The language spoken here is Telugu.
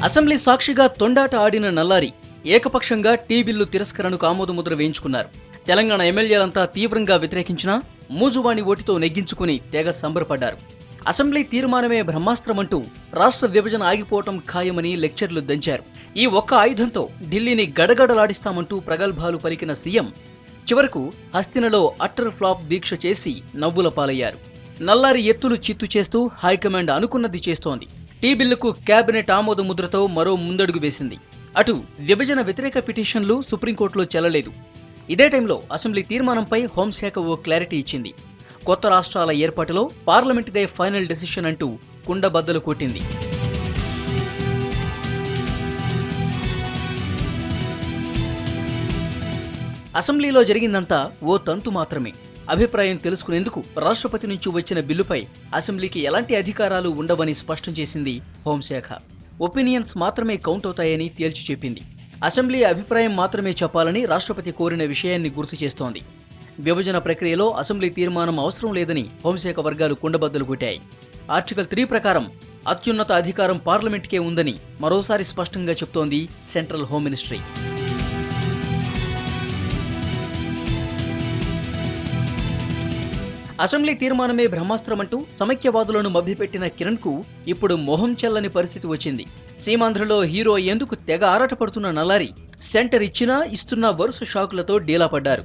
అసెంబ్లీ సాక్షిగా తొండాట ఆడిన నల్లారి ఏకపక్షంగా టీ బిల్లు తిరస్కరణకు ఆమోదముద్ర వేయించుకున్నారు. తెలంగాణ ఎమ్మెల్యేలంతా తీవ్రంగా వ్యతిరేకించినా మూజువాణి ఓటితో నెగ్గించుకుని తెగ సంబరపడ్డారు. అసెంబ్లీ తీర్మానమే బ్రహ్మాస్త్రమంటూ రాష్ట్ర విభజన ఆగిపోవటం ఖాయమని లెక్చర్లు దంచారు. ఈ ఒక్క ఆయుధంతో ఢిల్లీని గడగడలాడిస్తామంటూ ప్రగల్భాలు పలికిన సీఎం చివరకు హస్తినలో అట్టర్ ఫ్లాప్ దీక్ష చేసి నవ్వుల పాలయ్యారు. నల్లారి ఎత్తులు చిత్తు చేస్తూ హైకమాండ్ అనుకున్నది చేస్తోంది. టీ బిల్లుకు కేబినెట్ ఆమోద ముద్రతో మరో ముందడుగు వేసింది. అటు విభజన వ్యతిరేక పిటిషన్లు సుప్రీంకోర్టులో చెల్లలేదు. ఇదే టైంలో అసెంబ్లీ తీర్మానంపై హోంశాఖ ఓ క్లారిటీ ఇచ్చింది. కొత్త రాష్ట్రాల ఏర్పాటులో పార్లమెంటుదే ఫైనల్ డెసిషన్ అంటూ కుండబద్దలు కొట్టింది. అసెంబ్లీలో జరిగిందంతా ఓ తంతు మాత్రమే. అభిప్రాయం తెలుసుకునేందుకు రాష్ట్రపతి నుంచి వచ్చిన బిల్లుపై అసెంబ్లీకి ఎలాంటి అధికారాలు ఉండవని స్పష్టం చేసింది హోంశాఖ. ఒపీనియన్స్ మాత్రమే కౌంట్ అవుతాయని తేల్చి చెప్పింది. అసెంబ్లీ అభిప్రాయం మాత్రమే చెప్పాలని రాష్ట్రపతి కోరిన విషయాన్ని గుర్తు చేస్తోంది. విభజన ప్రక్రియలో అసెంబ్లీ తీర్మానం అవసరం లేదని హోంశాఖ వర్గాలు కుండబద్దలు కొట్టాయి. ఆర్టికల్ 3 ప్రకారం అత్యున్నత అధికారం పార్లమెంట్కే ఉందని మరోసారి స్పష్టంగా చెప్తోంది సెంట్రల్ హోం మినిస్ట్రీ. అసెంబ్లీ తీర్మానమే బ్రహ్మాస్త్రమంటూ సమైక్యవాదులను మభ్యపెట్టిన కిరణ్ కు ఇప్పుడు మొహం చెల్లని పరిస్థితి వచ్చింది. సీమాంధ్రలో హీరో అయ్యేందుకు తెగ ఆరాటపడుతున్న నల్లారి సెంటర్ ఇచ్చినా ఇస్తున్న వరుస షాకులతో డీలా పడ్డారు.